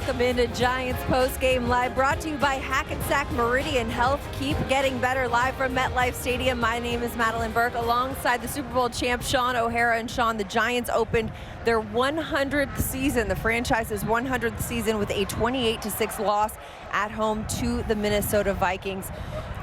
Welcome into Giants Postgame Live, brought to you by Hackensack Meridian Health. Keep getting better, live from MetLife Stadium. My name is Madelyn Burke, alongside the Super Bowl champ Shaun O'Hara. And Shaun, the Giants opened their 100th season, the franchise's 100th season, with a 28-6 loss at home to the Minnesota Vikings.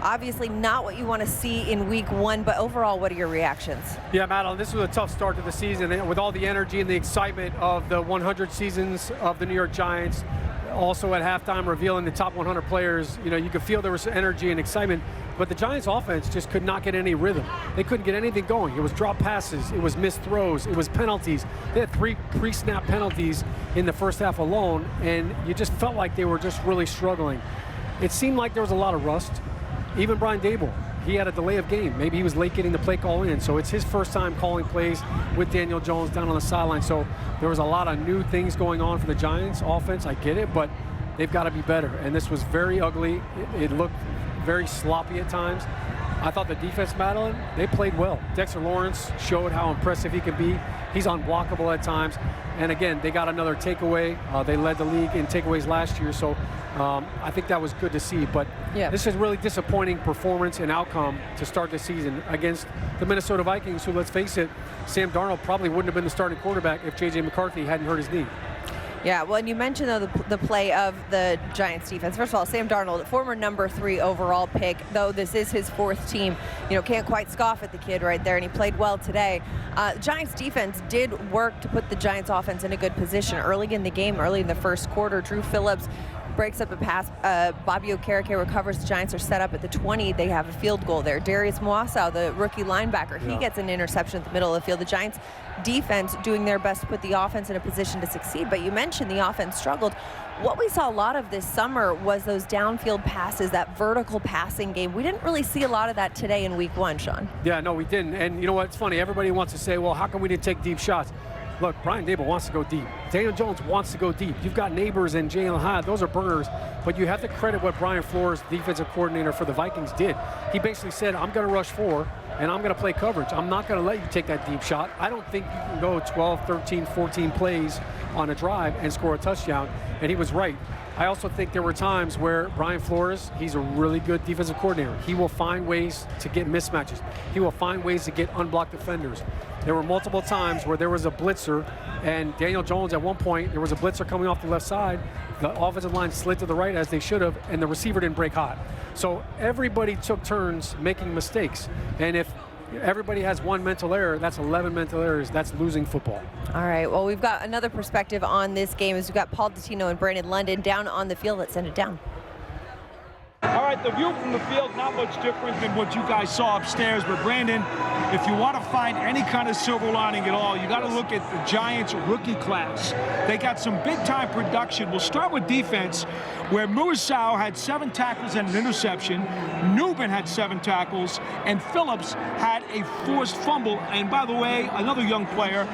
Obviously not what you want to see in week one, but overall, what are your reactions? Yeah, Madelyn, this was a tough start to the season, and with all the energy and the excitement of the 100 seasons of the New York Giants, also at halftime revealing the top 100 players, you could feel there was energy and excitement, but the Giants offense just could not get any rhythm. They couldn't get anything going. It was drop passes, it was missed throws, it was penalties. They had 3 pre-snap penalties in the first half alone, and you just felt like they were just really struggling. It seemed like there was a lot of rust. Even Brian Daboll, he had a delay of game. Maybe he was late getting the play call in, so it's his first time calling plays with Daniel Jones down on the sideline. So there was a lot of new things going on for the Giants offense. I get it, but they've got to be better. And this was very ugly. It looked very sloppy at times. I thought the defense, Madelyn, they played well. Dexter Lawrence showed how impressive he can be. He's unblockable at times. And again, they got another takeaway. They led the league in takeaways last year, so I think that was good to see. But This is really disappointing performance and outcome to start the season against the Minnesota Vikings, who, let's face it, Sam Darnold probably wouldn't have been the starting quarterback if J.J. McCarthy hadn't hurt his knee. Yeah, well, and you mentioned, though, the play of the Giants defense. First of all, Sam Darnold, former number 3 overall pick, though this is his 4th team, can't quite scoff at the kid right there, and he played well today. Giants defense did work to put the Giants offense in a good position early in the game, early in the first quarter. Drew Phillips breaks up a pass. Bobby Okereke recovers. The Giants are set up at the 20. They have a field goal there. Darius Moasow, the rookie linebacker, he gets an interception at the middle of the field. The Giants defense doing their best to put the offense in a position to succeed. But you mentioned the offense struggled. What we saw a lot of this summer was those downfield passes, that vertical passing game. We didn't really see a lot of that today in week one, Shaun. Yeah, no, we didn't. And you know what? It's funny. Everybody wants to say, well, how come we didn't take deep shots? Look, Brian Daboll wants to go deep. Daniel Jones wants to go deep. You've got Neighbors and Jalen Hyde. Those are burners. But you have to credit what Brian Flores, defensive coordinator for the Vikings, did. He basically said, I'm going to rush 4, and I'm going to play coverage. I'm not going to let you take that deep shot. I don't think you can go 12, 13, 14 plays on a drive and score a touchdown. And he was right. I also think there were times where Brian Flores, he's a really good defensive coordinator. He will find ways to get mismatches. He will find ways to get unblocked defenders. There were multiple times where there was a blitzer, and Daniel Jones, at one point, there was a blitzer coming off the left side. The offensive line slid to the right, as they should have, and the receiver didn't break hot. So everybody took turns making mistakes. And if everybody has one mental error, that's 11 mental errors. That's losing football. All right, well, we've got another perspective on this game as we've got Paul Dottino and Brandon London down on the field. Let's send it down. All right, the view from the field, not much different than what you guys saw upstairs. But, Brandon, if you want to find any kind of silver lining at all, you got to look at the Giants' rookie class. They got some big-time production. We'll start with defense, where Moasow had 7 tackles and an interception. Newbin had 7 tackles, and Phillips had a forced fumble. And, by the way, another young player,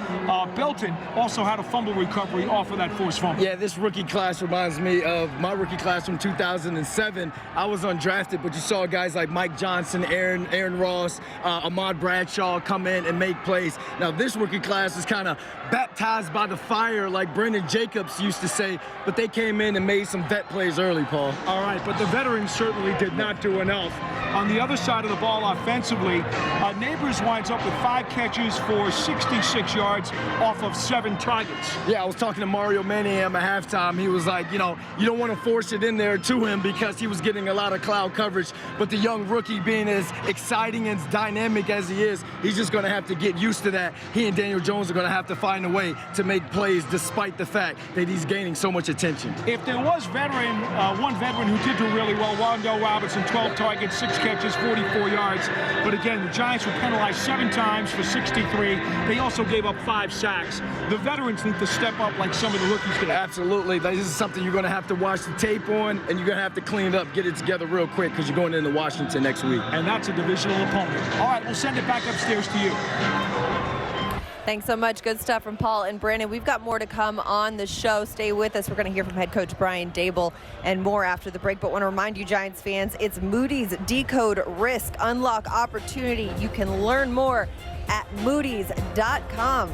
Belton, also had a fumble recovery off of that forced fumble. Yeah, this rookie class reminds me of my rookie class from 2007. I was undrafted, but you saw guys like Mike Johnson, Aaron Ross, Ahmad Bradshaw come in and make plays. Now, this rookie class is kind of baptized by the fire, like Brendan Jacobs used to say, but they came in and made some vet plays early, Paul. All right, but the veterans certainly did not do enough. On the other side of the ball offensively, Neighbors winds up with 5 catches for 66 yards off of 7 targets. Yeah, I was talking to Mario Manningham at halftime. He was like, you don't want to force it in there to him because he was getting a lot of cloud coverage, but the young rookie, being as exciting and dynamic as he is, he's just going to have to get used to that. He and Daniel Jones are going to have to find a way to make plays despite the fact that he's gaining so much attention. If there was one veteran who did do really well, Wandale Robinson, 12 targets, 6 catches, 44 yards. But again, the Giants were penalized 7 times for 63. They also gave up 5 sacks. The veterans need to step up like some of the rookies did. Absolutely. This is something you're going to have to watch the tape on, and you're going to have to clean it up, get it together real quick, because you're going into Washington next week. And that's a divisional opponent. All right, we'll send it back upstairs to you. Thanks so much. Good stuff from Paul and Brandon. We've got more to come on the show. Stay with us. We're going to hear from head coach Brian Daboll and more after the break. But want to remind you, Giants fans, it's Moody's Decode Risk Unlock Opportunity. You can learn more at moodys.com.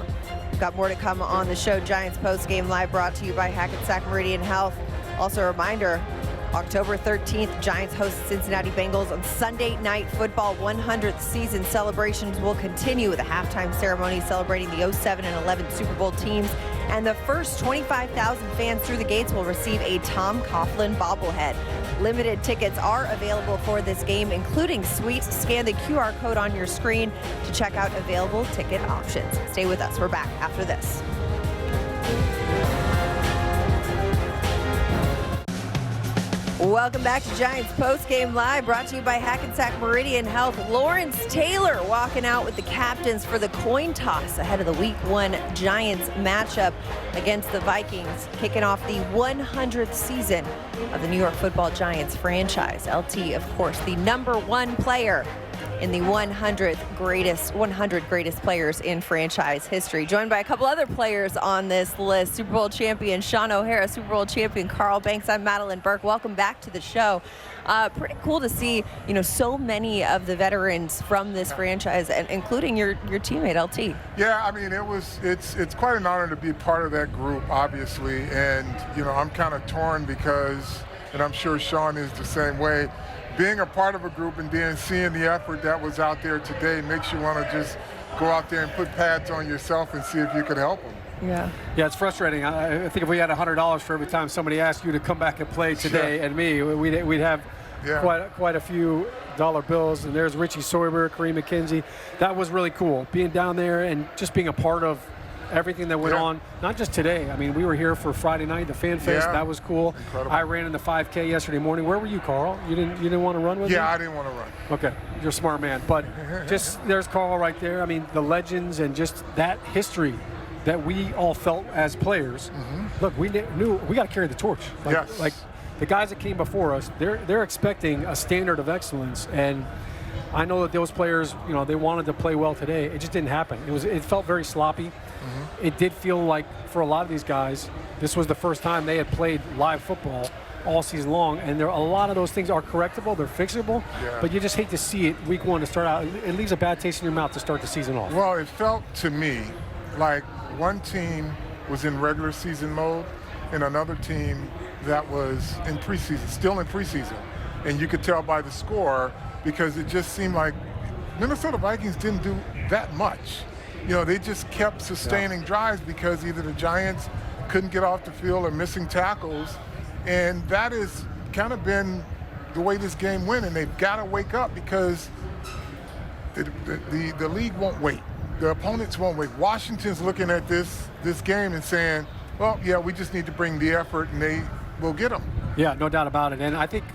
We've got more to come on the show. Giants Postgame Live brought to you by Hackensack Meridian Health. Also a reminder, October 13th, Giants host Cincinnati Bengals on Sunday Night Football. 100th season celebrations will continue with a halftime ceremony celebrating the 07 and 11 Super Bowl teams. And the first 25,000 fans through the gates will receive a Tom Coughlin bobblehead. Limited tickets are available for this game, including suites. Scan the QR code on your screen to check out available ticket options. Stay with us. We're back after this. Welcome back to Giants Postgame Live, brought to you by Hackensack Meridian Health. Lawrence Taylor walking out with the captains for the coin toss ahead of the Week 1 Giants matchup against the Vikings, kicking off the 100th season of the New York Football Giants franchise. LT, of course, the #1 player in the 100 greatest players in franchise history. Joined by a couple other players on this list: Super Bowl champion Shaun O'Hara, Super Bowl champion Carl Banks. I'm Madelyn Burke. Welcome back to the show. Pretty cool to see, so many of the veterans from this franchise, and including your teammate LT. Yeah, I mean, it's quite an honor to be part of that group, obviously, and I'm kind of torn because, and I'm sure Shaun is the same way. Being a part of a group and seeing the effort that was out there today makes you want to just go out there and put pads on yourself and see if you could help them. Yeah, it's frustrating. I think if we had $100 for every time somebody asked you to come back and play today, and me, we'd have quite a few dollar bills. And there's Richie Soyber, Kareem McKenzie. That was really cool, being down there and just being a part of everything that went on, not just today. I mean, we were here for Friday night, the Fan Fest. That was cool. Incredible. I ran in the 5K yesterday morning. Where were you, Carl? You didn't want to run with me? Yeah, I didn't want to run. Okay, you're a smart man. But just there's Carl right there. I mean, the legends and just that history that we all felt as players. Look, we knew we got to carry the torch. Like the guys that came before us, they're expecting a standard of excellence, and I know that those players, they wanted to play well today. It just didn't happen. It felt very sloppy. It did feel like for a lot of these guys, this was the first time they had played live football all season long, and a lot of those things are correctable, they're fixable, but you just hate to see it Week 1 to start out. It leaves a bad taste in your mouth to start the season off. Well, it felt to me like one team was in regular season mode and another team that was in preseason, still in preseason. And you could tell by the score, because it just seemed like Minnesota Vikings didn't do that much. They just kept sustaining drives because either the Giants couldn't get off the field or missing tackles. And that has kind of been the way this game went. And they've got to wake up because the league won't wait. The opponents won't wait. Washington's looking at this game and saying, well, yeah, we just need to bring the effort and they will get them. Yeah, no doubt about it. And I think,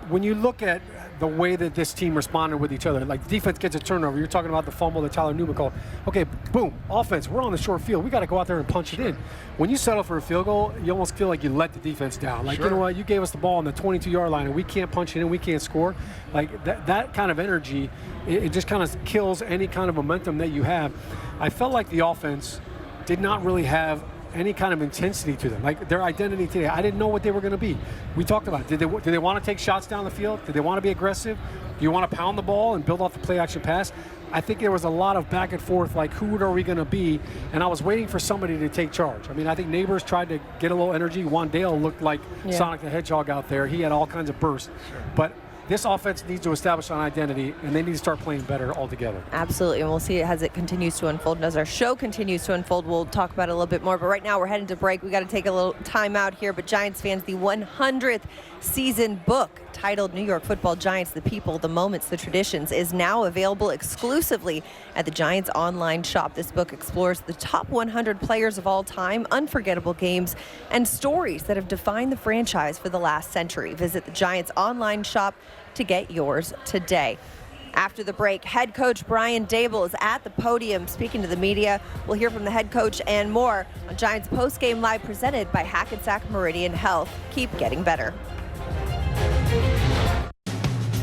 when you look at the way that this team responded with each other, like defense gets a turnover, you're talking about the fumble that Tyler Newman called. Okay, boom, offense, we're on the short field. We got to go out there and punch it in. When you settle for a field goal, you almost feel like you let the defense down. Like, you know what, you gave us the ball on the 22-yard line and we can't punch it in, we can't score. Like that kind of energy, it just kind of kills any kind of momentum that you have. I felt like the offense did not really have any kind of intensity to them, like their identity today. I didn't know what they were going to be. We talked about it. Did they want to take shots down the field? Did they want to be aggressive? Do you want to pound the ball and build off the play-action pass? I think there was a lot of back and forth, like who are we going to be? And I was waiting for somebody to take charge. I mean, I think Neighbors tried to get a little energy. Wandale looked like Sonic the Hedgehog out there. He had all kinds of bursts. But this offense needs to establish an identity, and they need to start playing better altogether. Absolutely, and we'll see it as it continues to unfold. And as our show continues to unfold, we'll talk about it a little bit more. But right now, we're heading to break. We got to take a little time out here. But Giants fans, the 100th season book titled New York Football Giants, The People, The Moments, The Traditions is now available exclusively at the Giants online shop. This book explores the top 100 players of all time, unforgettable games, and stories that have defined the franchise for the last century. Visit the Giants online shop to get yours today. After the break, head coach Brian Daboll is at the podium speaking to the media. We'll hear from the head coach and more on Giants Postgame Live, presented by Hackensack Meridian Health. Keep getting better.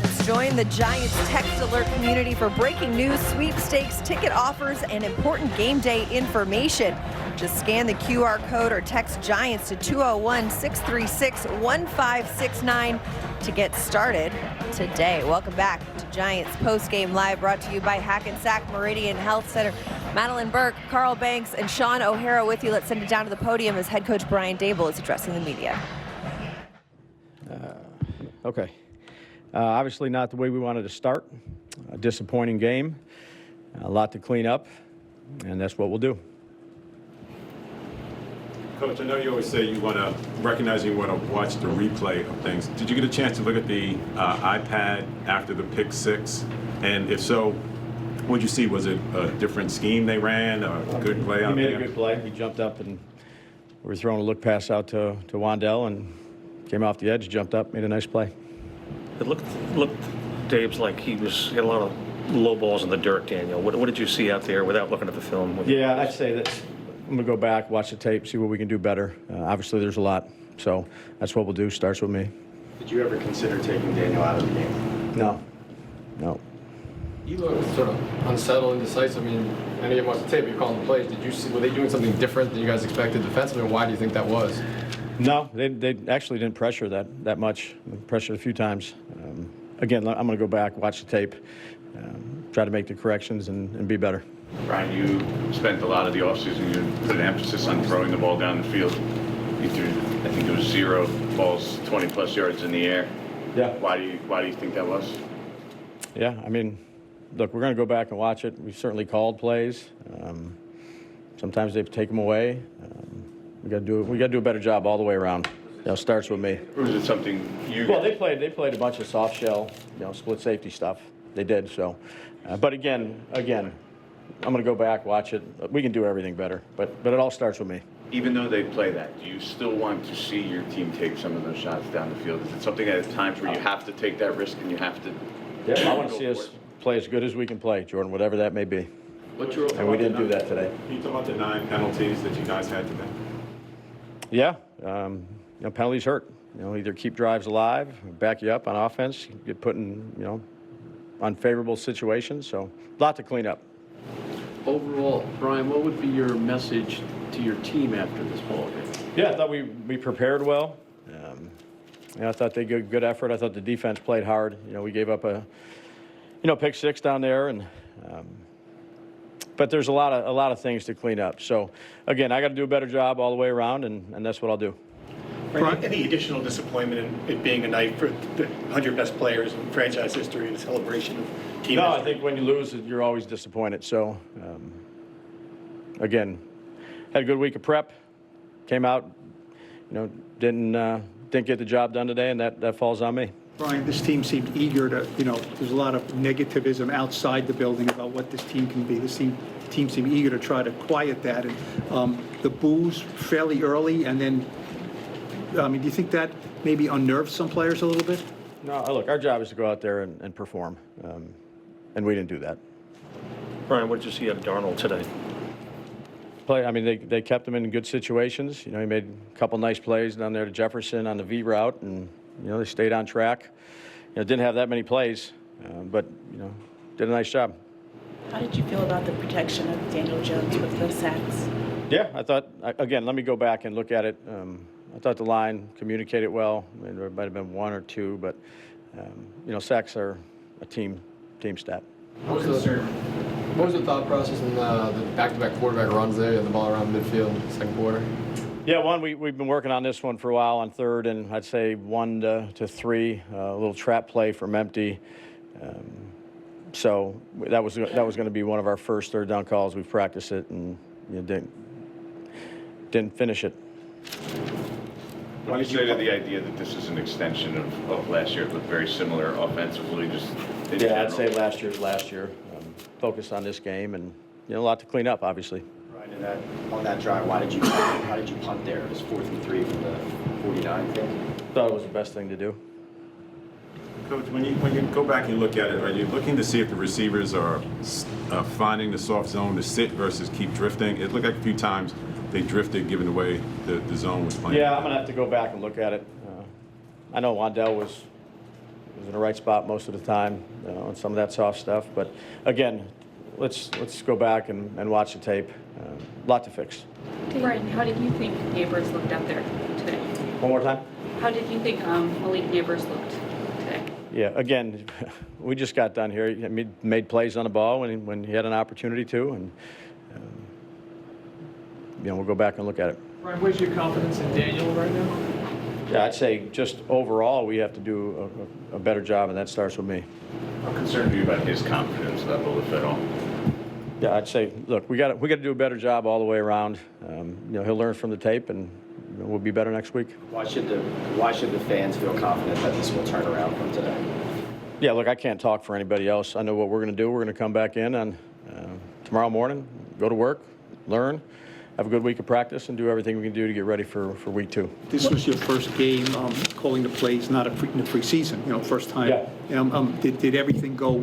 Let's join the Giants text alert community for breaking news, sweepstakes, ticket offers, and important game day information. Just scan the QR code or text Giants to 201-636-1569 to get started today. Welcome back to Giants Postgame Live, brought to you by Hackensack Meridian Health Center. Madelyn Burke, Carl Banks, and Shaun O'Hara with you. Let's send it down to the podium as head coach Brian Daboll is addressing the media. Okay. Obviously not the way we wanted to start. A disappointing game. A lot to clean up, and that's what we'll do. Coach, I know you always say you want to recognize you want to watch the replay of things. Did you get a chance to look at the iPad after the pick six? And if so, what did you see? Was it a different scheme they ran, a good play out there? He made a good play. He jumped up, and we were throwing a look pass out to Wandell, and came off the edge, jumped up, made a nice play. It looked Dave's like he had a lot of low balls in the dirt, Daniel. What did you see out there without looking at the film? Yeah, I'd say that I'm going to go back, watch the tape, see what we can do better. Obviously, there's a lot, so that's what we'll do. Starts with me. Did you ever consider taking Daniel out of the game? No. You look sort of unsettled, indecisive. I mean, I know you watched the tape, you're calling the plays. Did you see, were they doing something different than you guys expected defensively, and why do you think that was? No, they actually didn't pressure that much. They pressured a few times. Again, I'm going to go back, watch the tape, try to make the corrections and be better. Brian, you spent a lot of the offseason, you put an emphasis on throwing the ball down the field. You threw, I think it was 0 balls, 20-plus yards in the air. Yeah. Why do you think that was? Yeah, I mean, look, we're going to go back and watch it. We've certainly called plays. Sometimes they've taken them away. We got to do a better job all the way around. It starts with me. Or was it something you? Well, they played a bunch of soft shell, split safety stuff. They did so. But again, I'm going to go back, watch it. We can do everything better, but it all starts with me. Even though they play that, do you still want to see your team take some of those shots down the field? Is it something at times where you have to take that risk and you have to? Yeah, I want to see us play as good as we can play, Jordan, whatever that may be. And we didn't do that today. Can you talk about the 9 penalties that you guys had today? Yeah, penalties hurt. Either keep drives alive, back you up on offense, get put in, unfavorable situations. So a lot to clean up. Overall, Brian, what would be your message to your team after this ball game? Yeah, I thought we prepared well. I thought they did good effort. I thought the defense played hard. We gave up a pick six down there, and but there's a lot of things to clean up. So again, I got to do a better job all the way around, and that's what I'll do. Any additional disappointment in it being a night for the 100 best players in franchise history and a celebration of team history? I think when you lose, you're always disappointed. So, again, had a good week of prep. Came out, didn't get the job done today, and that falls on me. Brian, this team seemed eager to, there's a lot of negativism outside the building about what this team can be. This team seemed eager to try to quiet that. And the boos fairly early, and then, do you think that maybe unnerved some players a little bit? No, look, our job is to go out there and perform, and we didn't do that. Brian, what did you see out of Darnold today? They kept him in good situations. He made a couple nice plays down there to Jefferson on the V route, and they stayed on track. Didn't have that many plays, but did a nice job. How did you feel about the protection of Daniel Jones with the sacks? Yeah, I thought, again, let me go back and look at it. I thought the line communicated well. There might have been 1 or 2, but sacks are a team stat. What was the thought process in the back-to-back quarterback runs there and the ball around midfield in the second quarter? Yeah, we've been working on this one for a while on third, and I'd say 1 to 3, a little trap play from empty. So that was going to be one of our first third down calls. We've practiced it and didn't finish it. What do you say to the idea that this is an extension of last year? It looked very similar offensively, just in general. I'd say last year. Focused on this game, and a lot to clean up, obviously. Right, on that drive, why did you punt there? It was 4th and 3 from the 49 thing. Thought it was the best thing to do. Coach, when you go back and look at it, are you looking to see if the receivers are finding the soft zone to sit versus keep drifting? It looked like a few times they drifted given the way the zone was playing. Yeah, I'm going to have to go back and look at it. I know Wandell was in the right spot most of the time on some of that soft stuff. But again, let's go back and watch the tape. A lot to fix. Brian, how did you think Neighbors looked out there today? One more time. How did you think Malik Neighbors looked today? Yeah, again, we just got done here. He made plays on the ball when he had an opportunity to, and we'll go back and look at it. Brian, where's your confidence in Daniel right now? Yeah, I'd say just overall we have to do a better job, and that starts with me. How concerned are you about his confidence level, if at all? Yeah, I'd say, look, we got to do a better job all the way around. He'll learn from the tape, and we'll be better next week. Why should the fans feel confident that this will turn around from today? Yeah, look, I can't talk for anybody else. I know what we're going to do. We're going to come back in on tomorrow morning, go to work, learn, have a good week of practice, and do everything we can do to get ready for week 2. This was your first game calling the plays, not in the preseason, first time. Yeah. Did everything go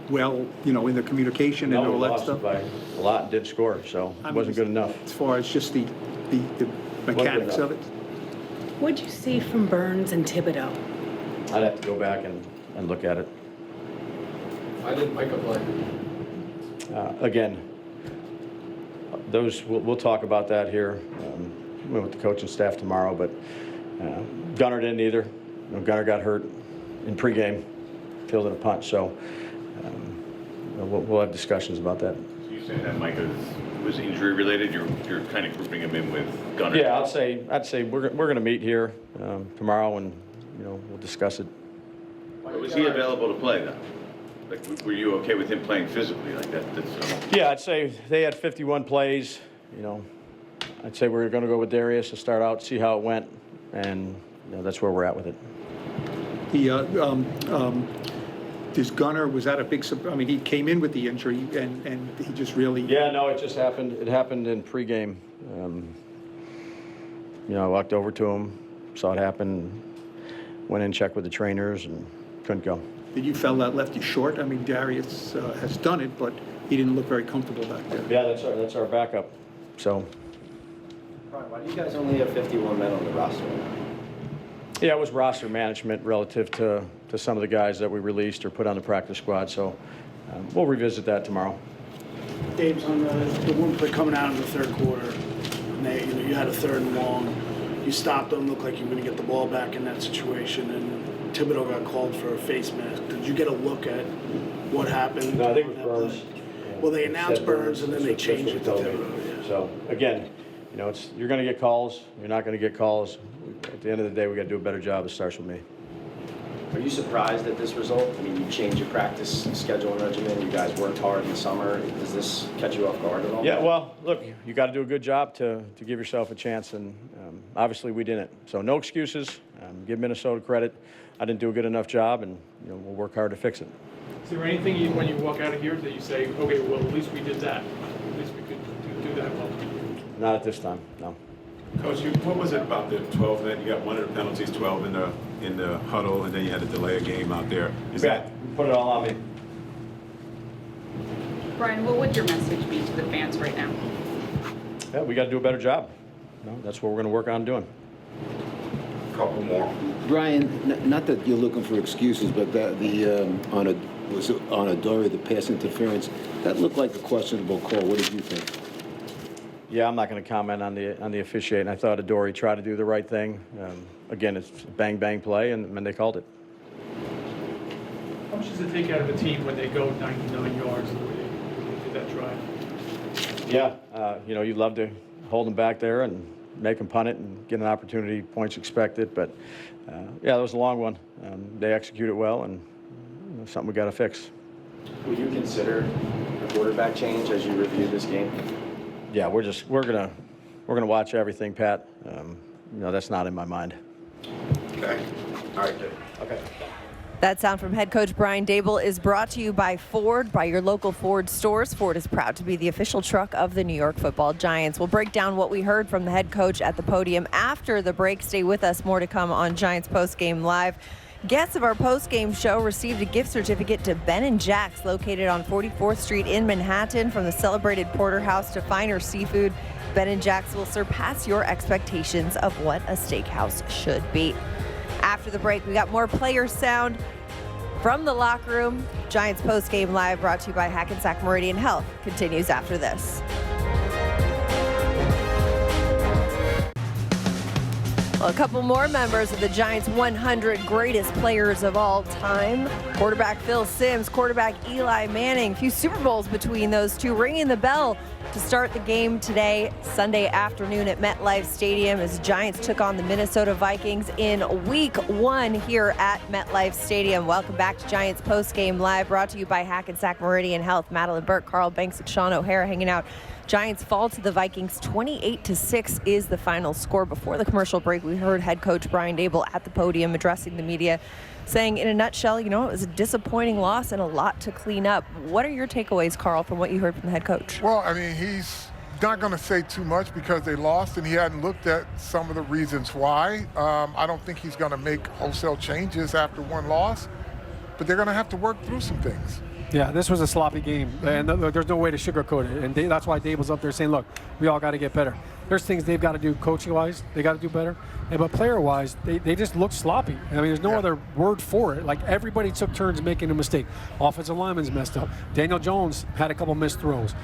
well, in the communication and all that stuff? By a lot and didn't score, so it wasn't good enough. As far as just the mechanics of it? What'd you see from Burns and Thibodeau? I'd have to go back and look at it. Why didn't Micah play? Again, those we'll talk about that here with the coaching staff tomorrow. But Gunnar didn't either. Gunnar got hurt in pregame, fielded a punt. So we'll have discussions about that. So you saying that Micah was injury related? You're kind of grouping him in with Gunnar. Yeah, I'd say we're going to meet here tomorrow, and we'll discuss it. Was he available to play then? Like, were you okay with him playing physically like that? Yeah, I'd say they had 51 plays. I'd say we're going to go with Darius to start out, see how it went, and that's where we're at with it. This Gunnar, was that a big surprise? I mean, he came in with the injury, and he just really... Yeah, no, it just happened. It happened in pregame. I walked over to him, saw it happen, went in, checked with the trainers, and couldn't go. Did you feel that left you short? I mean, Darius has done it, but he didn't look very comfortable back there. Yeah, that's our backup. So. Brian, why do you guys only have 51 men on the roster? Yeah, it was roster management relative to some of the guys that we released or put on the practice squad. So we'll revisit that tomorrow. Dave's on the one play coming out in the third quarter. And you had a 3rd and long. You stopped them, looked like you were going to get the ball back in that situation, and Thibodeau got called for a face mask. Did you get a look at what happened? No, I think it was Burns. Well, they announced Burns, and then they changed it to Thibodeau. Yeah. So again, you're going to get calls. You're not going to get calls. At the end of the day, we got to do a better job. It starts with me. Are you surprised at this result? I mean, you changed your practice schedule and regimen. You guys worked hard in the summer. Does this catch you off guard at all? Yeah, well, look, you got to do a good job to give yourself a chance, and obviously we didn't. So no excuses. Give Minnesota credit. I didn't do a good enough job, and we'll work hard to fix it. Is there anything when you walk out of here that you say, okay, well, at least we did that. At least we could do that well? Not at this time, no. Coach, what was it about the 12 that you got one of the penalties, 12 in the huddle, and then you had to delay a game out there? Put it all on me. Brian, what would your message be to the fans right now? Yeah, we got to do a better job. That's what we're going to work on doing. Couple more. Brian, not that you're looking for excuses, but on Adore, the pass interference, that looked like a questionable call. What did you think? Yeah, I'm not going to comment on the officiating. I thought Adore tried to do the right thing. Again, it's a bang play, and they called it. How much does it take out of a team when they go 99 yards the way they did that drive? Yeah, you'd love to hold them back there and make them punt it and get an opportunity, points expected. But yeah, that was a long one. They executed well, and something we got to fix. Would you consider a quarterback change as you review this game? Yeah, we're gonna watch everything, Pat. That's not in my mind. Okay. All right. Good. Okay. That sound from head coach Brian Daboll is brought to you by Ford, by your local Ford stores. Ford is proud to be the official truck of the New York Football Giants. We'll break down what we heard from the head coach at the podium after the break. Stay with us. More to come on Giants Postgame Live. Guests of our postgame show received a gift certificate to Ben & Jack's, located on 44th Street in Manhattan. From the celebrated porterhouse to finer seafood, Ben & Jack's will surpass your expectations of what a steakhouse should be. After the break, we got more player sound from the locker room. Giants Postgame Live, brought to you by Hackensack Meridian Health, continues after this. Well, a couple more members of the Giants' 100 greatest players of all time. Quarterback Phil Simms, quarterback Eli Manning. A few Super Bowls between those two, ringing the bell to start the game today, Sunday afternoon at MetLife Stadium, as Giants took on the Minnesota Vikings in Week 1 here at MetLife Stadium. Welcome back to Giants Postgame Live, brought to you by Hackensack Meridian Health. Madelyn, Burke, Carl Banks, and Shaun O'Hara hanging out. Giants fall to the Vikings 28-6 is the final score. Before the commercial break, we heard head coach Brian Daboll at the podium addressing the media, saying in a nutshell, it was a disappointing loss and a lot to clean up. What are your takeaways, Carl, from what you heard from the head coach? Well, he's not going to say too much because they lost and he hadn't looked at some of the reasons why. I don't think he's going to make wholesale changes after one loss, but they're going to have to work through some things. Yeah, this was a sloppy game, and there's no way to sugarcoat it. And that's why Daboll's up there saying, look, we all got to get better. There's things they've got to do coaching-wise. They got to do better. But player-wise, they just look sloppy. There's no other word for it. Like, everybody took turns making a mistake. Offensive linemen's messed up. Daniel Jones had a couple missed throws.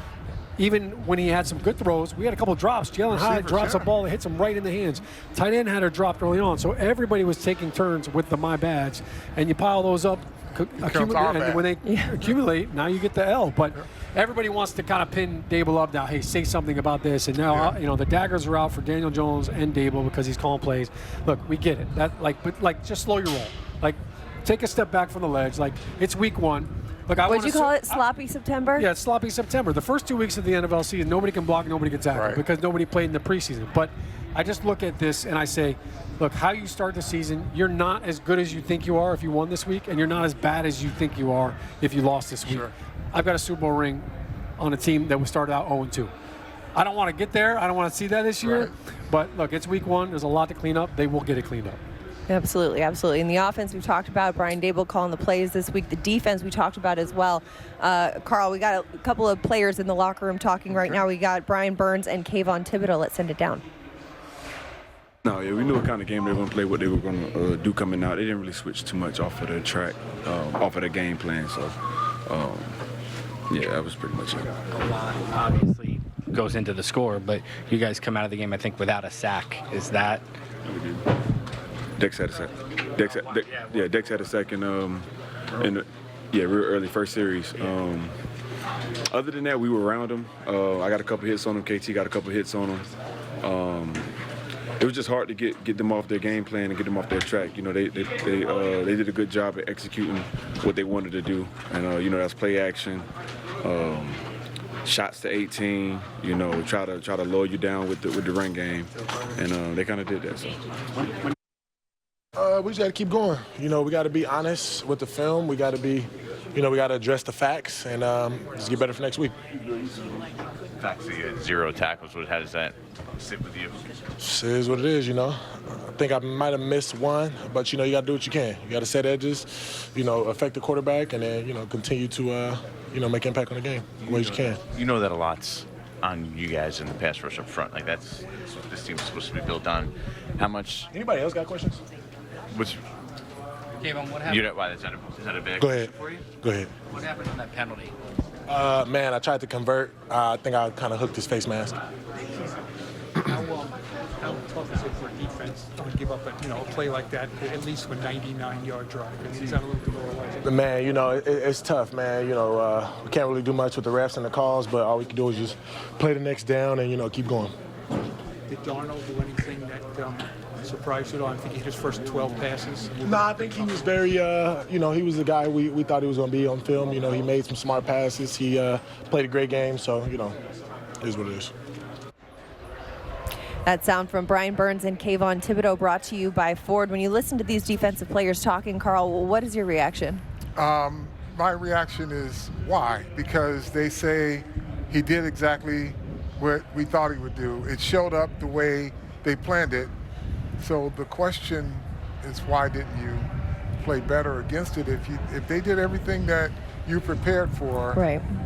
Even when he had some good throws, we had a couple drops. Jalen Hyde drops a ball that hits him right in the hands. Tight end had her dropped early on. So everybody was taking turns with the my bads. And you pile those up, and when they accumulate, now you get the L. But everybody wants to kind of pin Daboll up now. Hey, say something about this. And now the daggers are out for Daniel Jones and Daboll because he's calling plays. Look, we get it. But just slow your roll. Like, take a step back from the ledge. Like, it's week 1. Look, Would you call it sloppy September? Yeah, it's sloppy September. The first 2 weeks of the NFL season, nobody can block, nobody can tackle because nobody played in the preseason. But I just look at this and I say, look, how you start the season, you're not as good as you think you are if you won this week, and you're not as bad as you think you are if you lost this week. I've got a Super Bowl ring on a team that we started out 0-2. I don't want to get there. I don't want to see that this year. But, look, it's week 1. There's a lot to clean up. They will get it cleaned up. Absolutely, absolutely. In the offense, we've talked about Brian Daboll calling the plays this week. The defense we talked about as well. Carl, we got a couple of players in the locker room talking right now. We got Brian Burns and Kayvon Thibodeau. Let's send it down. No, yeah, we knew what kind of game they were going to play, what they were going to do coming out. They didn't really switch too much off of the track, off of the game plan. So, yeah, that was pretty much it. A lot, obviously, goes into the score, but you guys come out of the game, I think, without a sack. Is that? We did. Dex had a sack. Dex had a sack in real early first series. Other than that, we were around him. I got a couple hits on him. KT got a couple hits on him. It was just hard to get them off their game plan and get them off their track. They did a good job at executing what they wanted to do, and that's play action, shots to 18. Try to lower you down with the run game, and they kind of did that. So. We just got to keep going. We got to be honest with the film. We got to be, we got to address the facts and just get better for next week. Facts, you had 0 tackles. How does that sit with you? It is what it is, I think I might have missed one, but, you got to do what you can. You got to set edges, affect the quarterback, and then, continue to, make impact on the game as well as you can. You know that a lot's on you guys in the pass rush up front. Like, that's what this team's supposed to be built on. How much? Anybody else got questions? Kayvon, what happened? Is that a big Go ahead. question for you? Go ahead. What happened on that penalty? Man, I tried to convert. I think I kind of hooked his face mask. How tough is it for defense to give up a play like that, at least with 99-yard drive? Is that a little demoralizing? Man, it's tough, man. We can't really do much with the refs and the calls, but all we can do is just play the next down and, keep going. Did Darnold do anything that surprised you at all? I think he hit his first 12 passes. No, I think he was very, he was the guy we thought he was going to be on film. He made some smart passes. He played a great game, so, it is what it is. That sound from Brian Burns and Kayvon Thibodeau, brought to you by Ford. When you listen to these defensive players talking, Carl, what is your reaction? My reaction is why? Because they say he did exactly what we thought he would do. It showed up the way they planned it. So the question is, why didn't you play better against it? If they did everything that you prepared for,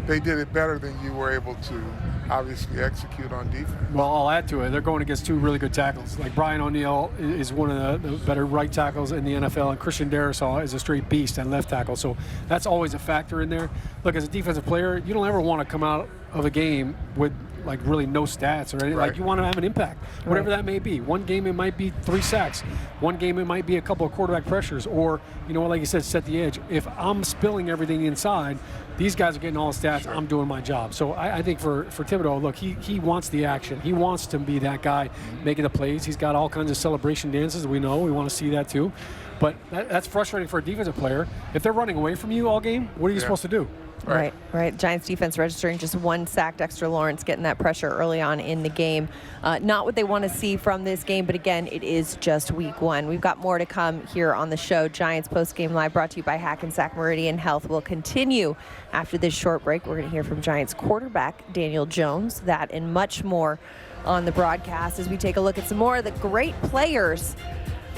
they did it better than you were able to obviously execute on defense. Well, I'll add to it. They're going against 2 really good tackles. Like, Brian O'Neill is one of the better right tackles in the NFL, and Christian Darrisaw is a straight beast and left tackle. So that's always a factor in there. Look, as a defensive player, you don't ever want to come out of a game with like really no stats or anything. Right. Like you want to have an impact, whatever that may be. One game it might be 3 sacks. One game it might be a couple of quarterback pressures, or like you said, set the edge. If I'm spilling everything inside, these guys are getting all the stats. Sure. I'm doing my job. So I think for Thibodeau, look, he wants the action. He wants to be that guy making the plays. He's got all kinds of celebration dances. We know. We want to see that too. But that's frustrating for a defensive player. If they're running away from you all game, what are you supposed to do? Right. Giants defense registering just 1 sack. Dexter Lawrence getting that pressure early on in the game. Not what they want to see from this game, but again, it is just week 1. We've got more to come here on the show. Giants Postgame Live brought to you by Hackensack Meridian Health will continue after this short break. We're going to hear from Giants quarterback Daniel Jones, that and much more on the broadcast as we take a look at some more of the great players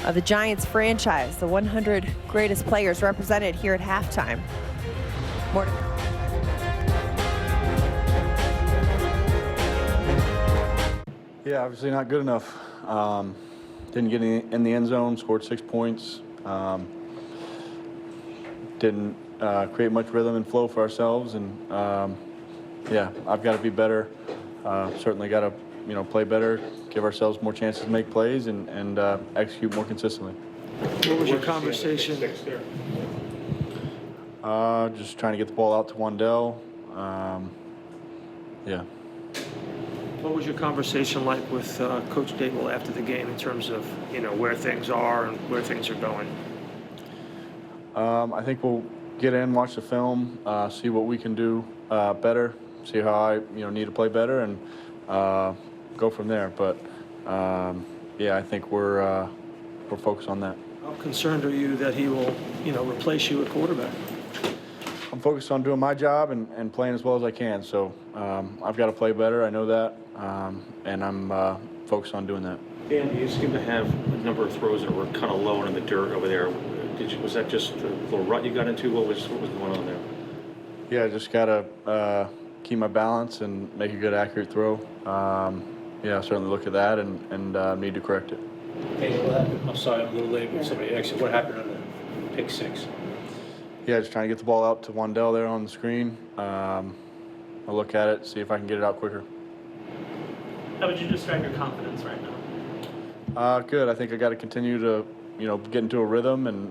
of the Giants franchise, the 100 greatest players represented here at halftime. More to come. Yeah, obviously not good enough. Didn't get in the end zone, scored 6 points. Didn't create much rhythm and flow for ourselves. And yeah, I've got to be better. Certainly got to play better, give ourselves more chances to make plays, and execute more consistently. What was your conversation? Just trying to get the ball out to Wandell. Yeah. What was your conversation like with Coach Dable after the game in terms of where things are and where things are going? I think we'll get in, watch the film, see what we can do better, see how I need to play better, and go from there. But yeah, I think we're focused on that. How concerned are you that he will replace you at quarterback? I'm focused on doing my job and playing as well as I can. So I've got to play better. I know that, and I'm focused on doing that. Dan, you seem to have a number of throws that were kind of low and in the dirt over there. Was that just a little rut you got into? What was going on there? Yeah, I just got to keep my balance and make a good, accurate throw. Yeah, I'll certainly look at that and need to correct it. Hey, what happened? I'm sorry, I'm a little late. Somebody actually, what happened on the pick 6? Yeah, just trying to get the ball out to Wandell there on the screen. I'll look at it, see if I can get it out quicker. How would you describe your confidence right now? Good. I think I got to continue to, get into a rhythm and,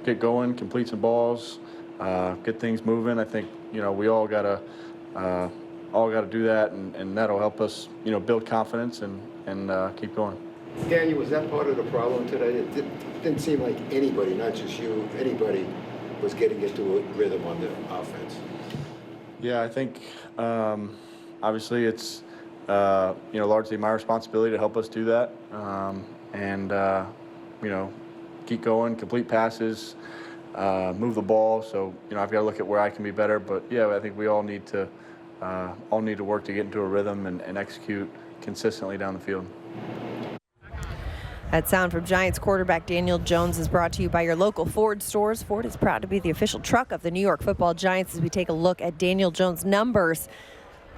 get going, complete some balls, get things moving. I think, we all got to do that, and that'll help us, build confidence and keep going. Daniel, was that part of the problem today? It didn't seem like anybody, not just you, anybody was getting into a rhythm on the offense. Yeah, I think obviously it's largely my responsibility to help us do that, and keep going, complete passes, move the ball. So I've got to look at where I can be better. But yeah, I think we all need to work to get into a rhythm and execute consistently down the field. That sound from Giants quarterback Daniel Jones is brought to you by your local Ford stores. Ford is proud to be the official truck of the New York Football Giants as we take a look at Daniel Jones' numbers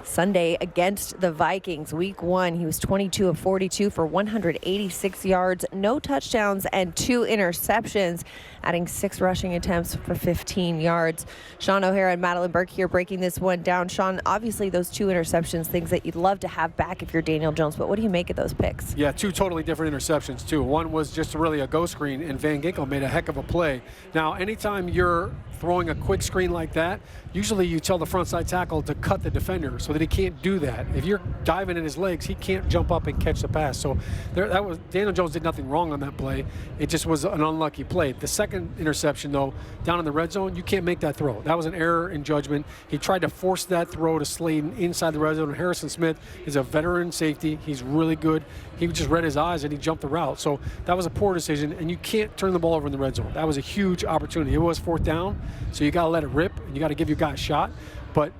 Sunday against the Vikings. Week 1, he was 22 of 42 for 186 yards, no touchdowns, and 2 interceptions, adding 6 rushing attempts for 15 yards. Shaun O'Hara and Madelyn Burke here breaking this one down. Shaun, obviously those 2 interceptions, things that you'd love to have back if you're Daniel Jones, but what do you make of those picks? Yeah, 2 totally different interceptions, too. One was just really a go screen, and Van Ginkel made a heck of a play. Now, anytime you're throwing a quick screen like that, usually you tell the front side tackle to cut the defender so that he can't do that. If you're diving in his legs, he can't jump up and catch the pass. So Daniel Jones did nothing wrong on that play. It just was an unlucky play. The second interception, though, down in the red zone, you can't make that throw. That was an error in judgment. He tried to force that throw to Slayton inside the red zone. Harrison Smith is a veteran safety. He's really good. He just read his eyes and he jumped the route. So that was a poor decision, and you can't turn the ball over in the red zone. That was a huge opportunity. It was 4th down, so you got to let it rip, and you got to give your guy a shot. But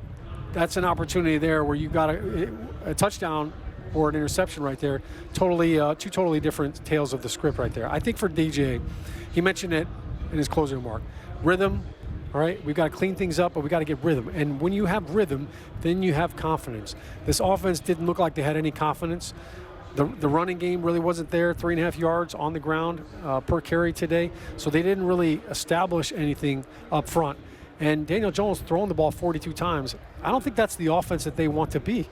that's an opportunity there where you got a touchdown or an interception right there. Totally, 2 totally different tales of the script right there. I think for DJ, he mentioned it in his closing remark. Rhythm, all right? We've got to clean things up, but we got to get rhythm. And when you have rhythm, then you have confidence. This offense didn't look like they had any confidence. The running game really wasn't there, 3.5 yards on the ground per carry today. So they didn't really establish anything up front. And Daniel Jones throwing the ball 42 times, I don't think that's the offense that they want to be.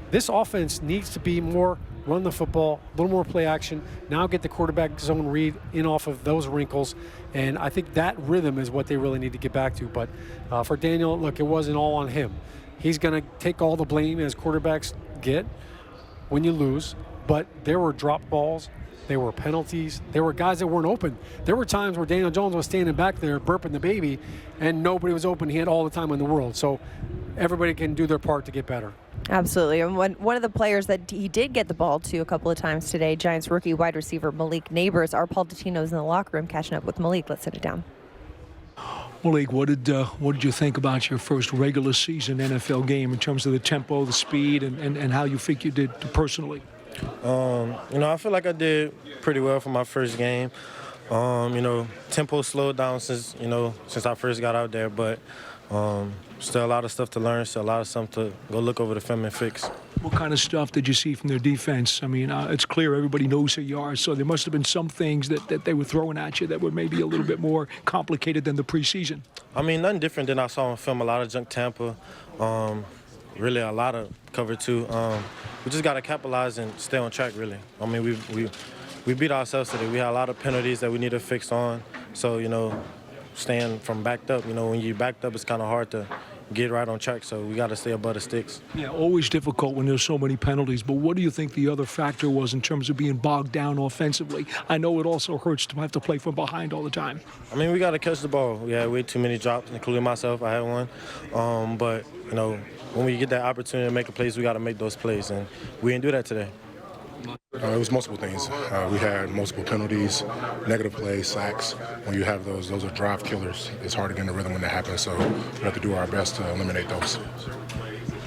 This offense needs to be more run the football, a little more play action, now get the quarterback zone read in off of those wrinkles, and I think that rhythm is what they really need to get back to. But for Daniel, look, it wasn't all on him. He's going to take all the blame as quarterbacks get when you lose, but there were drop balls, there were penalties, there were guys that weren't open. There were times where Daniel Jones was standing back there burping the baby, and nobody was open. He had all the time in the world. So everybody can do their part to get better. Absolutely. And one of the players that he did get the ball to a couple of times today, Giants rookie wide receiver Malik Neighbors. Our Paul Dottino's in the locker room catching up with Malik. Let's sit it down. Malik, what did you think about your first regular season NFL game in terms of the tempo, the speed, and how you think you did personally? I feel like I did pretty well for my first game. Tempo slowed down since I first got out there, but still a lot of stuff to learn, still a lot of stuff to go look over the film and fix. What kind of stuff did you see from their defense? I mean, it's clear everybody knows who you are, so there must have been some things that they were throwing at you that were maybe a little bit more complicated than the preseason. I mean, nothing different than I saw on film. A lot of junk Tampa, really a lot of cover two. We just got to capitalize and stay on track, really. I mean, we beat ourselves today. We had a lot of penalties that we need to fix on. So, staying from backed up, when you backed up, it's kind of hard to get right on track, so we got to stay above the sticks. Yeah, always difficult when there's so many penalties, but what do you think the other factor was in terms of being bogged down offensively? I know it also hurts to have to play from behind all the time. I mean, we got to catch the ball. We had way too many drops, including myself. I had one. But, when we get that opportunity to make a plays, we got to make those plays, and we didn't do that today. It was multiple things. We had multiple penalties, negative plays, sacks. When you have those are drive killers. It's hard to get in the rhythm when that happens, so we have to do our best to eliminate those.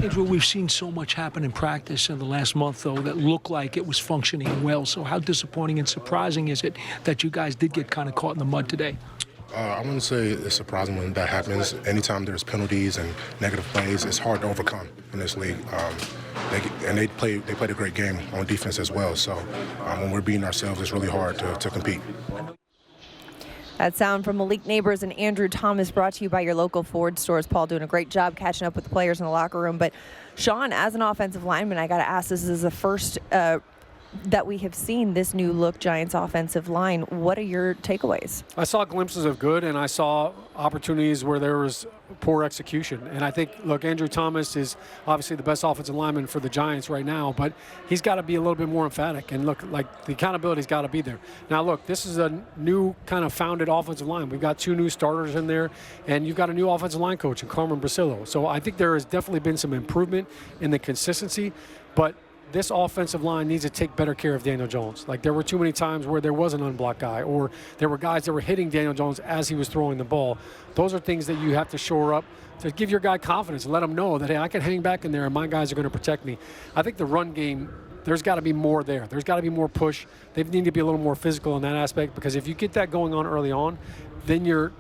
Andrew, we've seen so much happen in practice in the last month, though, that looked like it was functioning well. So how disappointing and surprising is it that you guys did get kind of caught in the mud today? I wouldn't say it's surprising when that happens. Anytime there's penalties and negative plays, it's hard to overcome in this league. They played a great game on defense as well. So when we're beating ourselves, it's really hard to compete. That sound from Malik Neighbors and Andrew Thomas, brought to you by your local Ford stores. Paul doing a great job catching up with the players in the locker room. But Shaun, as an offensive lineman, I got to ask, this is the first that we have seen this new look Giants offensive line. What are your takeaways? I saw glimpses of good, and I saw opportunities where there was poor execution. And I think, look, Andrew Thomas is obviously the best offensive lineman for the Giants right now, but he's got to be a little bit more emphatic. And look, like, the accountability's got to be there. Now, look, this is a new kind of founded offensive line. We've got 2 new starters in there, and you've got a new offensive line coach in Carmen Brasillo. So I think there has definitely been some improvement in the consistency, but this offensive line needs to take better care of Daniel Jones. Like, there were too many times where there was an unblocked guy, or there were guys that were hitting Daniel Jones as he was throwing the ball. Those are things that you have to shore up to give your guy confidence and let him know that, hey, I can hang back in there and my guys are going to protect me. I think the run game, there's got to be more there. There's got to be more push. They need to be a little more physical in that aspect, because if you get that going on early on, then your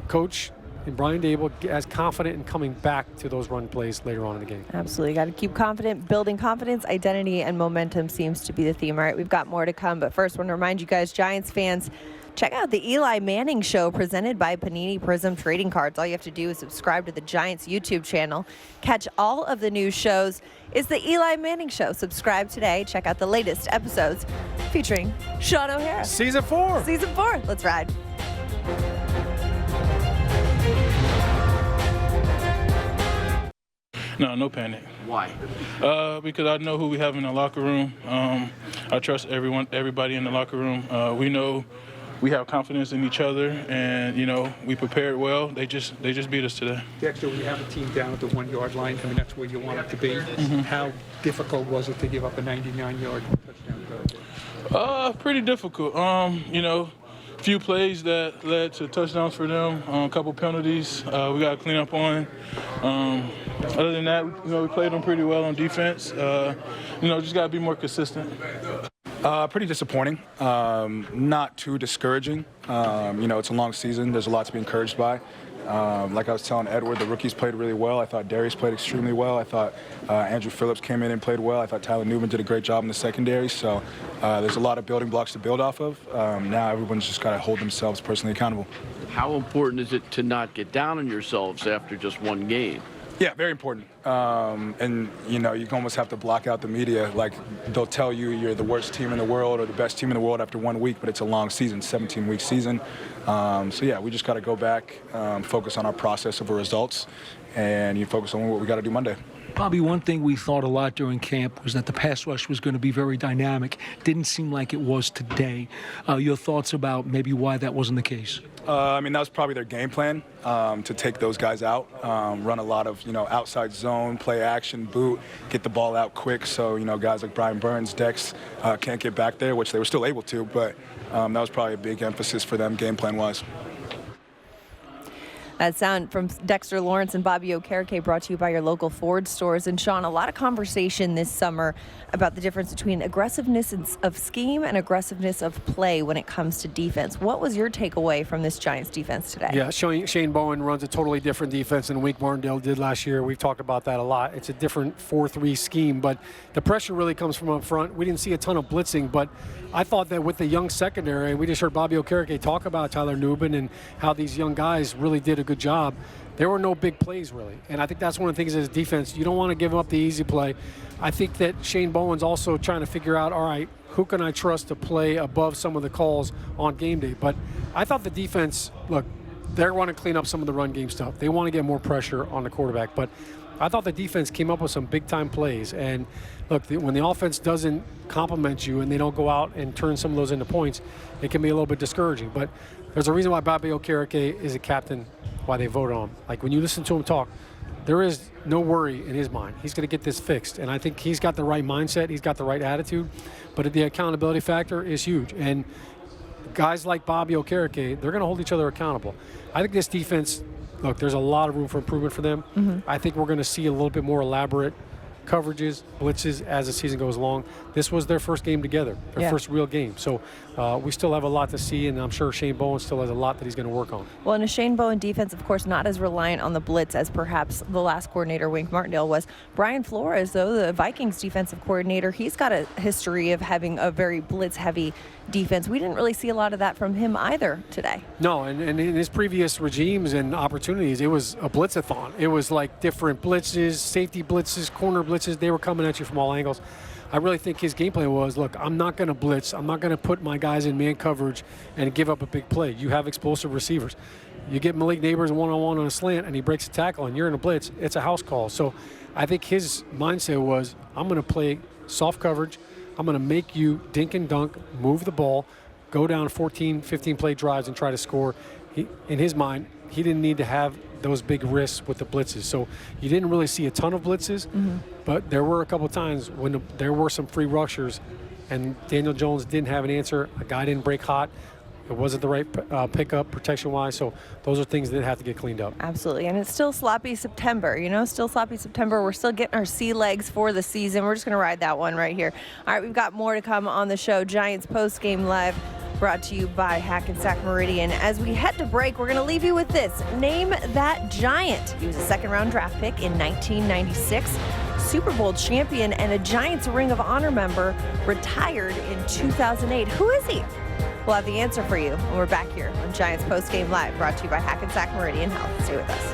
coach and Brian Dable as confident in coming back to those run plays later on in the game. Absolutely. Got to keep confident. Building confidence, identity, and momentum seems to be the theme. All right, we've got more to come. But first, I want to remind you guys, Giants fans, check out the Eli Manning Show presented by Panini Prism Trading Cards. All you have to do is subscribe to the Giants YouTube channel. Catch all of the new shows. It's the Eli Manning Show. Subscribe today. Check out the latest episodes featuring Shaun O'Hara. Season 4. Season 4. Let's ride. No panic. Why? Because I know who we have in the locker room. I trust everybody in the locker room. We know we have confidence in each other, and we prepared well. They just beat us today. Dexter, we have a team down at the 1-yard line. I mean, that's where you want it to be. How difficult was it to give up a 99-yard touchdown? Pretty difficult. Few plays that led to touchdowns for them, a couple penalties we got to clean up on. Other than that, we played them pretty well on defense. Just got to be more consistent. Pretty disappointing. Not too discouraging. It's a long season. There's a lot to be encouraged by. Like I was telling Edward, the rookies played really well. I thought Darius played extremely well. I thought Andrew Phillips came in and played well. I thought Tyler Newman did a great job in the secondary. So there's a lot of building blocks to build off of. Now everyone's just got to hold themselves personally accountable. How important is it to not get down on yourselves after just one game? Yeah, very important. And, you know, you almost have to block out the media. Like, they'll tell you you're the worst team in the world or the best team in the world after 1 week, but it's a long season, 17-week season. So, yeah, we just got to go back, focus on our process of results, and you focus on what we got to do Monday. Bobby, one thing we thought a lot during camp was that the pass rush was going to be very dynamic. Didn't seem like it was today. Your thoughts about maybe why that wasn't the case? I mean, that was probably their game plan, to take those guys out, run a lot of, you know, outside zone, play action, boot, get the ball out quick. So, you know, guys like Brian Burns, Dex can't get back there, which they were still able to, but that was probably a big emphasis for them game plan-wise. That sound from Dexter Lawrence and Bobby Okereke, brought to you by your local Ford stores. And Shaun, a lot of conversation this summer about the difference between aggressiveness of scheme and aggressiveness of play when it comes to defense. What was your takeaway from this Giants defense today? Yeah, Shane Bowen runs a totally different defense than Wink Martindale did last year. We've talked about that a lot. It's a different 4-3 scheme, but the pressure really comes from up front. We didn't see a ton of blitzing, but I thought that with the young secondary, we just heard Bobby Okereke talk about Tyler Nubin and how these young guys really did a good job. There were no big plays, really. And I think that's one of the things as defense. You don't want to give up the easy play. I think that Shane Bowen's also trying to figure out, all right, who can I trust to play above some of the calls on game day? But I thought the defense, look, they want to clean up some of the run game stuff. They want to get more pressure on the quarterback. But I thought the defense came up with some big-time plays. And, look, when the offense doesn't compliment you and they don't go out and turn some of those into points, it can be a little bit discouraging. But there's a reason why Bobby Okereke is a captain, why they voted on him. Like, when you listen to him talk, there is no worry in his mind. He's going to get this fixed. And I think he's got the right mindset. He's got the right attitude. But the accountability factor is huge. And guys like Bobby Okereke, they're going to hold each other accountable. I think this defense, look, there's a lot of room for improvement for them. Mm-hmm. I think we're going to see a little bit more elaborate coverages, blitzes as the season goes along. This was their first game together, their first real game. So we still have a lot to see, and I'm sure Shane Bowen still has a lot that he's going to work on. Well, in a Shane Bowen defense, of course, not as reliant on the blitz as perhaps the last coordinator, Wink Martindale, was. Brian Flores, though, the Vikings defensive coordinator, he's got a history of having a very blitz-heavy defense. We didn't really see a lot of that from him either today. No, and in his previous regimes and opportunities, it was a blitzathon. It was like different blitzes, safety blitzes, corner blitzes. They were coming at you from all angles. I really think his game plan was, look, I'm not going to blitz. I'm not going to put my guys in man coverage and give up a big play. You have explosive receivers. You get Malik Neighbors one-on-one on a slant and he breaks a tackle and you're in a blitz, it's a house call. So I think his mindset was, I'm going to play soft coverage. I'm going to make you dink and dunk, move the ball, go down 14, 15-play drives and try to score. In his mind, he didn't need to have those big risks with the blitzes. So you didn't really see a ton of blitzes, but there were a couple of times when there were some free rushers and Daniel Jones didn't have an answer. A guy didn't break hot. It wasn't the right pickup protection-wise, so those are things that have to get cleaned up. Absolutely, and it's still sloppy September, still sloppy September. We're still getting our sea legs for the season. We're just going to ride that one right here. All right, we've got more to come on the show. Giants Postgame Live, brought to you by Hackensack Meridian. As we head to break, we're going to leave you with this. Name that Giant. He was a second-round draft pick in 1996. Super Bowl champion and a Giants Ring of Honor member, retired in 2008. Who is he? We'll have the answer for you when we're back here on Giants Postgame Live, brought to you by Hackensack Meridian Health. Stay with us.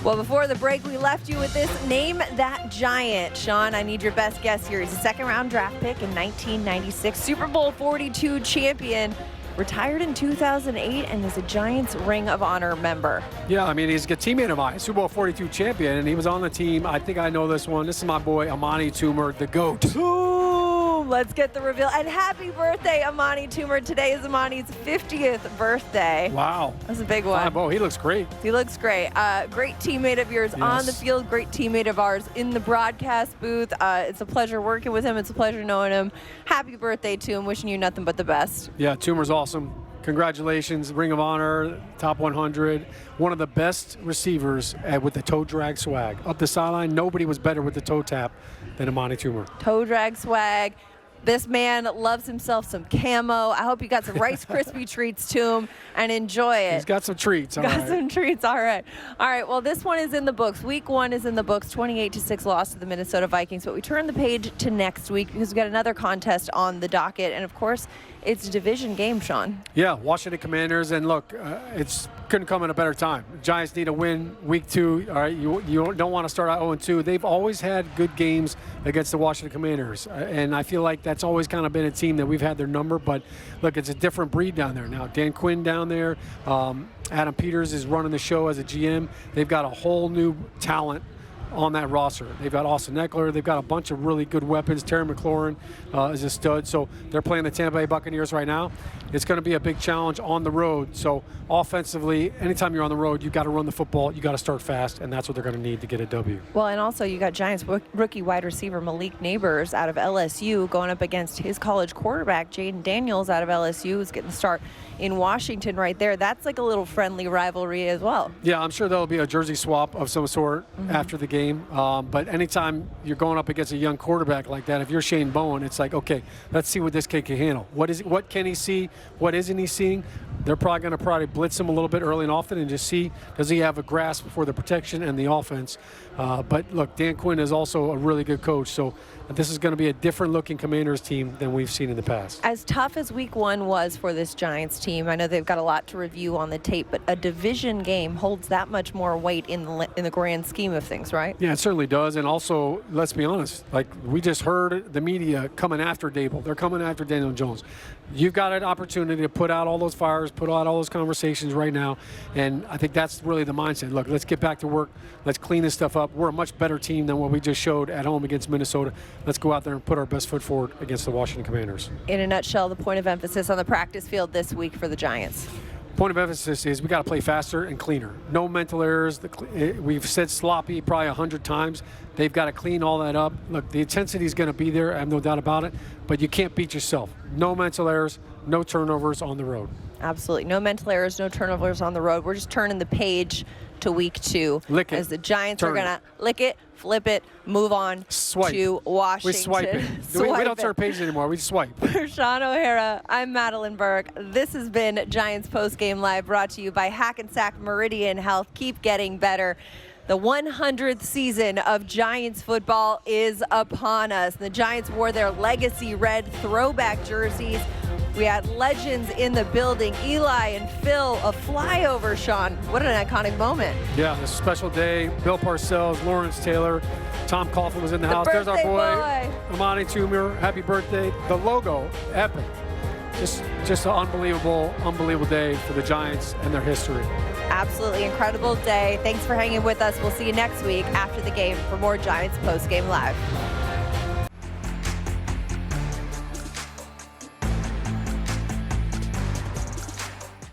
Well, before the break, we left you with this. Name that Giant. Shaun, I need your best guess here. He's a second-round draft pick in 1996, Super Bowl 42 champion, retired in 2008, and is a Giants Ring of Honor member. Yeah, I mean, he's a teammate of mine, Super Bowl 42 champion, and he was on the team. I think I know this one. This is my boy, Amani Toomer, the GOAT. Boom! Let's get the reveal. And happy birthday, Amani Toomer. Today is Amani's 50th birthday. Wow. That's a big one. Oh, he looks great. He looks great. Great teammate of yours on the field, great teammate of ours in the broadcast booth. It's a pleasure working with him. It's a pleasure knowing him. Happy birthday to him. Wishing you nothing but the best. Yeah, Toomer's awesome. Congratulations, Ring of Honor, top 100. One of the best receivers with the toe drag swag. Up the sideline, nobody was better with the toe tap than Amani Toomer. Toe drag swag. This man loves himself some camo. I hope you got some Rice Krispie treats to him and enjoy it. He's got some treats. Some treats. All right. All right. Well, this one is in the books. Week 1 is in the books. 28-6 loss to the Minnesota Vikings. But we turn the page to next week because we've got another contest on the docket. And, of course, it's a division game, Shaun. Yeah, Washington Commanders. And, look, it's couldn't come at a better time. Giants need a win week 2. All right, you don't want to start out 0-2. They've always had good games against the Washington Commanders. And I feel like that's always kind of been a team that we've had their number. But, look, it's a different breed down there now. Dan Quinn down there. Adam Peters is running the show as a GM. They've got a whole new talent on that roster. They've got Austin Eckler. They've got a bunch of really good weapons. Terry McLaurin is a stud. So they're playing the Tampa Bay Buccaneers right now. It's going to be a big challenge on the road. So offensively, anytime you're on the road, you've got to run the football. You got to start fast, and that's what they're going to need to get a W. Well, and also you got Giants rookie wide receiver Malik Neighbors out of LSU going up against his college quarterback Jaden Daniels out of LSU, who's getting the start in Washington right there. That's like a little friendly rivalry as well. Yeah, I'm sure there'll be a jersey swap of some sort after the game. But anytime you're going up against a young quarterback like that, if you're Shane Bowen, it's like, okay, let's see what this kid can handle. What can he see? What isn't he seeing? They're probably going to blitz him a little bit early and often and just see, does he have a grasp for the protection and the offense? But look, Dan Quinn is also a really good coach. So this is going to be a different looking Commanders team than we've seen in the past. As tough as week 1 was for this Giants team, I know they've got a lot to review on the tape, but a division game holds that much more weight in the grand scheme of things, right? Yeah, it certainly does. And also, let's be honest, like we just heard the media coming after Dable. They're coming after Daniel Jones. You've got an opportunity to put out all those fires, put out all those conversations right now. And I think that's really the mindset. Look, let's get back to work. Let's clean this stuff up. We're a much better team than what we just showed at home against Minnesota. Let's go out there and put our best foot forward against the Washington Commanders. In a nutshell, the point of emphasis on the practice field this week for the Giants. Point of emphasis is we got to play faster and cleaner. No mental errors. We've said sloppy probably 100 times. They've got to clean all that up. Look, the intensity is going to be there. I have no doubt about it. But you can't beat yourself. No mental errors, no turnovers on the road. Absolutely. No mental errors, no turnovers on the road. We're just turning the page to week 2. Lick it. As the Giants are going to lick it, flip it, move on to Washington. We swipe it. We don't turn pages anymore. We swipe. For Shaun O'Hara, I'm Madelyn Burke. This has been Giants Postgame Live, brought to you by Hackensack Meridian Health. Keep getting better. The 100th season of Giants football is upon us. The Giants wore their legacy red throwback jerseys. We had legends in the building. Eli and Phil, a flyover, Shaun. What an iconic moment. Yeah, this special day. Bill Parcells, Lawrence Taylor, Tom Coughlin was in the house. There's our boy. Amani Toomer. Happy birthday. The logo, epic. Just an unbelievable day for the Giants and their history. Absolutely incredible day. Thanks for hanging with us. We'll see you next week after the game for more Giants Postgame Live.